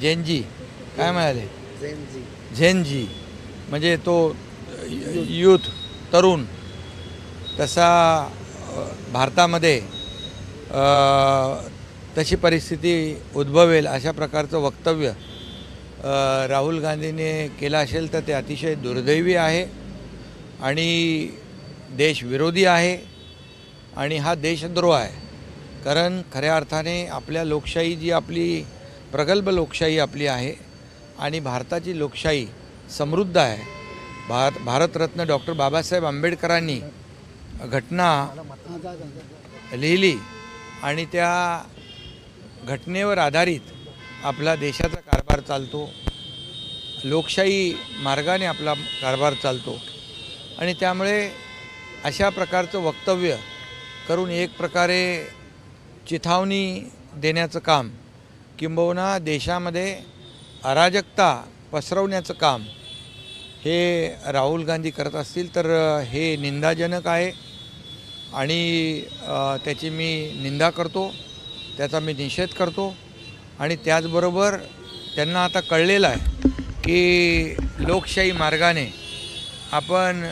झेनजी काय म्हणाले? झेनजी. झेनजी म्हणजे तो यूथ तरुण तसा भारतामध्ये तशी परिस्थिती उद्भवेल अशा प्रकारचं वक्तव्य राहुल गांधीने केलं असेल तर ते अतिशय दुर्दैवी आहे आणि देशविरोधी आहे आणि हा देशद्रोह आहे. कारण खऱ्या अर्थाने आपल्या लोकशाही जी आपली प्रगल्भ लोकशाही आपली आहे आणि भारताची लोकशाही समृद्ध आहे. भारतरत्न डॉक्टर बाबासाहेब आंबेडकरांनी घटना लिहिली आणि त्या घटनेवर आधारित आपला देशाचा कारभार चालतो. लोकशाही मार्गाने आपला कारभार चालतो आणि त्यामुळे अशा प्रकारचं वक्तव्य करून एक प्रकारे चिथावणी देण्याचं काम किंबहुना देशामध्ये अराजकता पसरवण्याचं काम हे राहुल गांधी करत असतील तर हे निंदाजनक आहे आणि त्याची मी निंदा करतो, त्याचा मी निषेध करतो. आणि त्याचबरोबर त्यांना आता कळलेलं आहे की लोकशाही मार्गाने आपण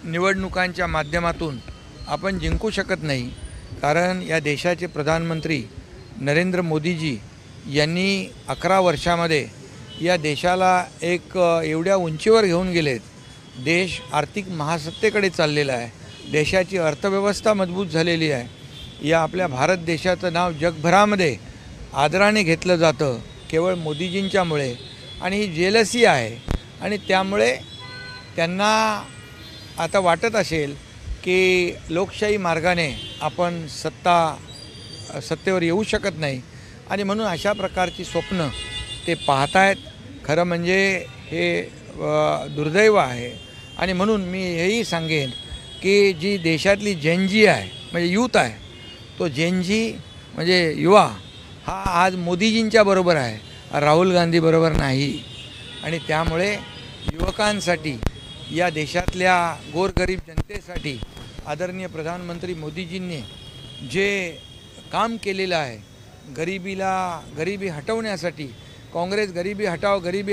निवडणुकांच्या माध्यमातून आपण जिंकू शकत नाही. कारण या देशाचे प्रधानमंत्री नरेंद्र मोदीजी यांनी 11 वर्षामध्ये या देशाला एक एवढ्या उंचीवर घेऊन गेलेत. देश आर्थिक महासत्तेकडे चाललेला आहे. देशाची अर्थव्यवस्था मजबूत झालेली आहे. या आपल्या भारत देशाचं नाव जगभरामध्ये आदराने घेतलं जातं केवळ मोदीजींच्यामुळे. आणि ही जेलसी आहे आणि त्यामुळे त्यांना आता वाटत असेल की लोकशाही मार्गाने आपण सत्तेवर येऊ शकत नाही आणि म्हणून अशा प्रकारची स्वप्न ते पाहतायत. खरं म्हणजे हे दुर्दैव आहे. आणि म्हणून मी हेही सांगेन की जी देशातली जेनजी आहे म्हणजे यूथ आहे, तो जेनजी म्हणजे युवा हा आज मोदीजींच्या बरोबर आहे, राहुल गांधी बरोबर नाही. आणि त्यामुळे युवकांसाठी या देशातल्या गोरगरीब जनतेसाठी आदरणीय प्रधानमंत्री मोदीजींनी जे काम केलेलं आहे, गरिबी हटवण्यासाठी. काँग्रेस गरिबी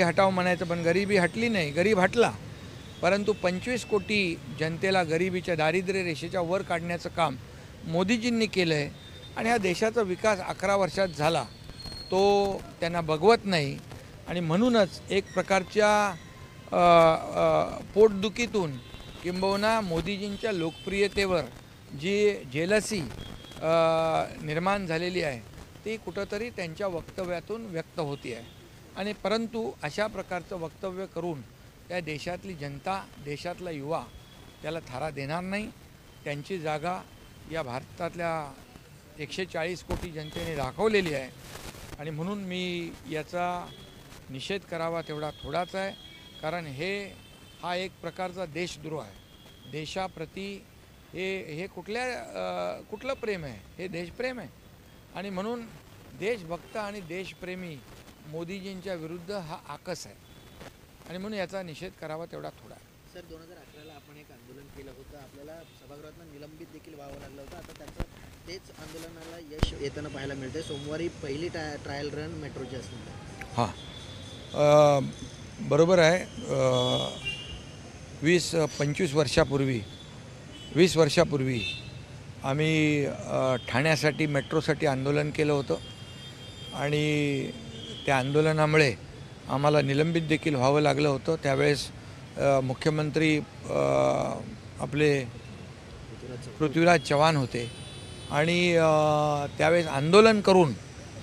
हटाव म्हणायचं, पण गरिबी हटली नाही, गरीब हटला. परंतु 25 कोटी जनतेला गरिबीच्या दारिद्र्य रेषेच्या वर काढण्याचं काम मोदीजींनी केलं आहे. आणि हा देशाचा विकास 11 वर्षात झाला तो त्यांना बघवत नाही. आणि म्हणूनच एक प्रकारच्या पोटदुखीतून किंबहुना मोदीजींच्या लोकप्रियतेवर जी जेलसी निर्माण झालेली आहे ती कुठंतरी त्यांच्या वक्तव्यातून व्यक्त होती आहे. आणि परंतु अशा प्रकारचं वक्तव्य करून त्या देशातली जनता, देशातला युवा त्याला थारा देणार नाही. त्यांची जागा या भारतातल्या 140 कोटी जनतेने दाखवलेली आहे. आणि म्हणून मी याचा निषेध करावा तेवढा थोडाच आहे. कारण हा एक प्रकारचा देशद्रोह आहे. देशाप्रती हे कुठलं प्रेम आहे? हे देशप्रेम आहे. आणि म्हणून देशभक्त आणि देशप्रेमी मोदीजींच्या विरुद्ध हा आकस आहे. आणि म्हणून याचा निषेध करावा तेवढा थोडा आहे. सर, 2011ला आपण एक आंदोलन केलं होतं, आपल्याला सभागृहातून निलंबित देखील व्हावं लागलं होतं. आता तेच आंदोलनाला यश येताना पाहायला मिळते. सोमवारी पहिली ट्रायल रन मेट्रोची असणार. हां, बरोबर आहे. 20-25 वर्षापूर्वी 20 वर्षापूर्वी आम्ही ठाण्यासाठी मेट्रोसाठी आंदोलन केलं होतं आणि त्या आंदोलनामुळे आम्हाला निलंबित देखील व्हावं लागलं होतं. त्यावेळेस मुख्यमंत्री आपले पृथ्वीराज चव्हाण होते आणि त्यावेळेस आंदोलन करून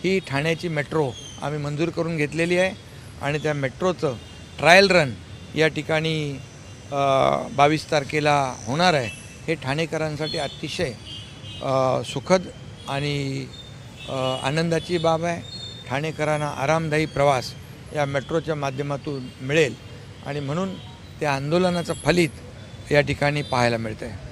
ही ठाण्याची मेट्रो आम्ही मंजूर करून घेतलेली आहे. आणि त्या मेट्रोचं ट्रायल रन या ठिकाणी 22 तारखेला होणार आहे. हे ठाणेकरांसाठी अतिशय सुखद आणि आनंदाची बाब आहे. ठाणेकरांना आरामदायी प्रवास या मेट्रोच्या माध्यमातून मिळेल आणि म्हणून त्या आंदोलनाचं फलित या ठिकाणी पाहायला मिळतं आहे.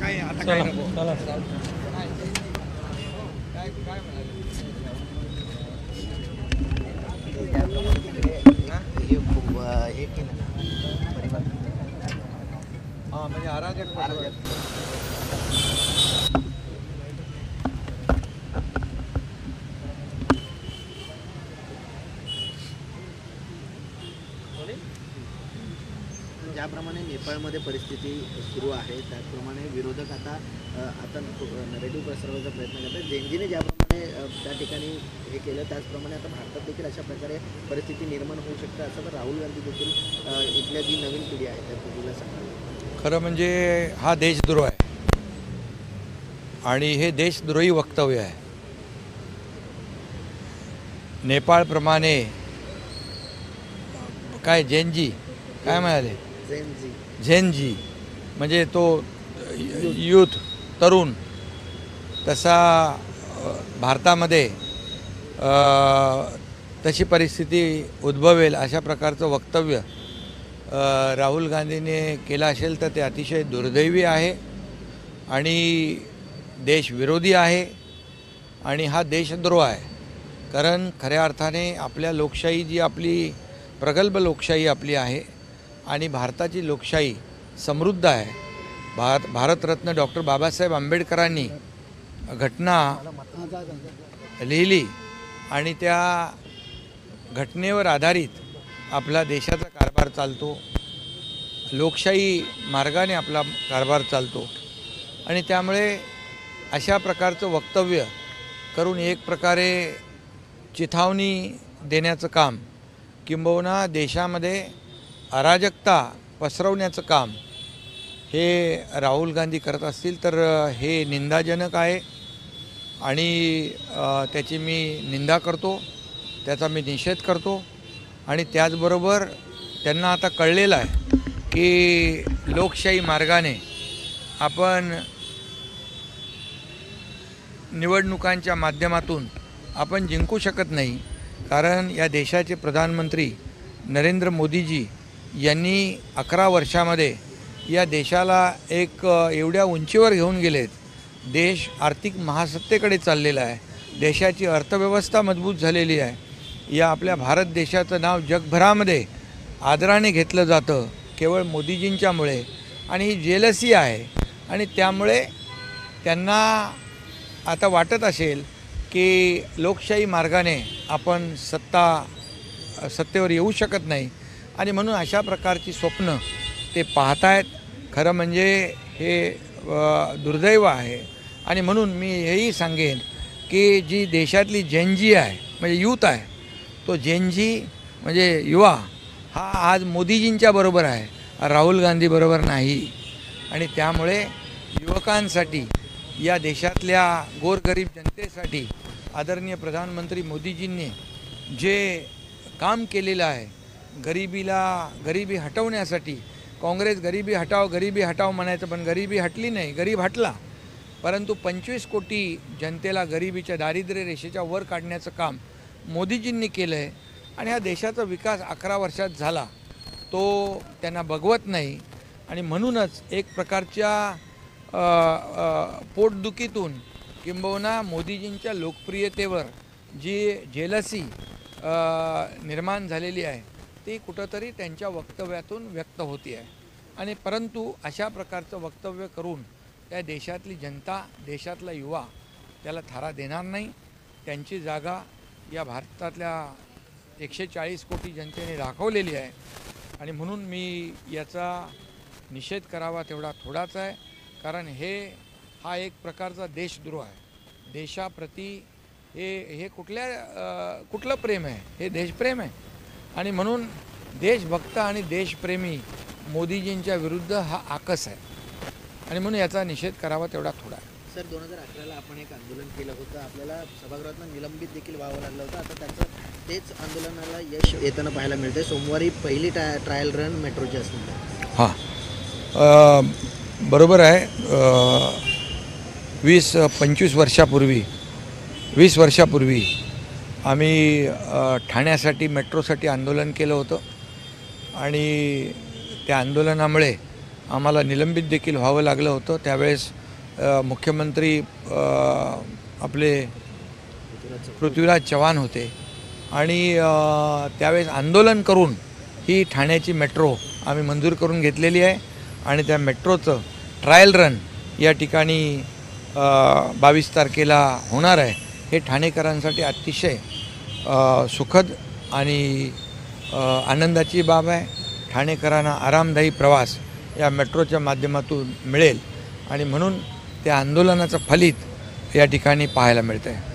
काय आता काय नको हे केलं ना परिवार हां म्हणजे अराजक ज्याप्रमाणे नेपाळमध्ये परिस्थिती सुरू आहे त्याचप्रमाणे विरोधक आता नरेटिव्ह पसरवण्याचा प्रयत्न करतात. जेनजीने ज्याप्रमाणे त्या ठिकाणी हे केलं त्याचप्रमाणे आता भारतात देखील अशा प्रकारे परिस्थिती निर्माण होऊ शकते असं तर राहुल गांधी देखील इथल्या जी नवीन पिढी आहे त्या पिढीला सांगाल. खरं म्हणजे हा देशद्रोह आहे आणि हे देशद्रोही वक्तव्य आहे. नेपाळप्रमाणे काय जेनजी काय म्हणाले झेनजी म्हणजे तो यूथ तरुण तसा भारतामध्ये तशी परिस्थिती उद्भवेल अशा प्रकारचं वक्तव्य राहुल गांधीने केलं असेल तर ते अतिशय दुर्दैवी आहे आणि देशविरोधी आहे आणि हा देशद्रोह आहे. कारण खऱ्या अर्थाने आपल्या लोकशाही जी आपली प्रगल्भ लोकशाही आपली आहे आणि भारताची लोकशाही समृद्ध आहे. भारतरत्न डॉक्टर बाबासाहेब आंबेडकरांनी घटना लिहिली आणि त्या घटनेवर आधारित आपला देशाचा कारभार चालतो. लोकशाही मार्गाने आपला कारभार चालतो आणि त्यामुळे अशा प्रकारचं वक्तव्य करून एक प्रकारे चिथावणी देण्याचं काम किंबहुना देशामध्ये अराजकता पसरवण्याचं काम हे राहुल गांधी करत असतील तर हे निंदाजनक आहे आणि त्याची मी निंदा करतो, त्याचा मी निषेध करतो. आणि त्याचबरोबर त्यांना आता कळलेलं आहे की लोकशाही मार्गाने आपण निवडणुकांच्या माध्यमातून आपण जिंकू शकत नाही. कारण या देशाचे प्रधानमंत्री नरेंद्र मोदीजी यांनी 11 वर्षामध्ये या देशाला एक एवढ्या उंचीवर घेऊन गेलेत. देश आर्थिक महासत्तेकडे चाललेला आहे. देशाची अर्थव्यवस्था मजबूत झालेली आहे. या आपल्या भारत देशाचं नाव जगभरामध्ये आदराने घेतलं जातं केवळ मोदीजींच्यामुळे आणि ही जेलसी आहे. आणि त्यामुळे त्यांना आता वाटत असेल की लोकशाही मार्गाने आपण सत्तेवर येऊ शकत नाही आणि म्हणून अशा प्रकारची स्वप्न ते पाहतायत. खरं म्हणजे हे दुर्दैव आहे. आणि म्हणून मी हेही सांगेन की जी देशातली जेनजी आहे म्हणजे यूथ आहे तो जेनजी म्हणजे युवा हा आज मोदीजींच्या बरोबर आहे, राहुल गांधी बरोबर नाही. आणि त्यामुळे युवकांसाठी या देशातल्या गोरगरीब जनतेसाठी आदरणीय प्रधानमंत्री मोदीजींनी जे काम केलेलं आहे गरिबी हटवण्यासाठी. काँग्रेस गरिबी हटाव म्हणायचं पण गरिबी हटली नाही, गरीब हटला. परंतु 25 कोटी जनतेला गरिबीच्या दारिद्र्य रेषेच्या वर काढण्याचं काम मोदीजींनी केलं आहे. आणि हा देशाचा विकास 11 वर्षात झाला तो त्यांना बघवत नाही. आणि म्हणूनच एक प्रकारच्या पोटदुखीतून किंबहुना मोदीजींच्या लोकप्रियतेवर जी जेलसी निर्माण झालेली आहे ती कुठंतरी त्यांच्या वक्तव्यातून व्यक्त होती आहे. आणि परंतु अशा प्रकारचं वक्तव्य करून त्या देशातली जनता देशातला युवा त्याला थारा देणार नाही. त्यांची जागा या भारतातल्या 140 कोटी जनतेने राखवलेली आहे. आणि म्हणून मी याचा निषेध करावा तेवढा थोडाच आहे. कारण हा एक प्रकारचा देशद्रोह आहे. देशाप्रती हे कुठलं प्रेम आहे? हे देशप्रेम आहे. आणि म्हणून देशभक्त आणि देशप्रेमी मोदीजींच्या विरुद्ध हा आकस आहे. आणि म्हणून याचा निषेध करावा तेवढा थोडा आहे. सर 2011ला आपण एक आंदोलन केलं होतं, आपल्याला सभागृहातून निलंबित देखील व्हावं लागलं होतं. आता तेच आंदोलनाला यश येताना पाहायला मिळते. सोमवारी पहिली ट्रायल रन मेट्रोची असणार. हां बरोबर आहे. 20 वर्षापूर्वी आम्ही ठाण्यासाठी मेट्रोसाठी आंदोलन केलं होतं आणि त्या आंदोलनामुळे आम्हाला निलंबित देखील व्हावं लागलं होतं. त्यावेळेस मुख्यमंत्री आपले पृथ्वीराज चव्हाण होते आणि त्यावेळेस आंदोलन करून ही ठाण्याची मेट्रो आम्ही मंजूर करून घेतलेली आहे आणि त्या मेट्रोचं ट्रायल रन या ठिकाणी 22 तारखेला होणार आहे. हे ठाणेकरांसाठी अतिशय सुखद आणि आनंदाची बाब आहे. ठाणेकरांना आरामदायी प्रवास या मेट्रोच्या माध्यमातून मिळेल आणि म्हणून त्या आंदोलनाचं फलित या ठिकाणी पाहायला मिळतं आहे.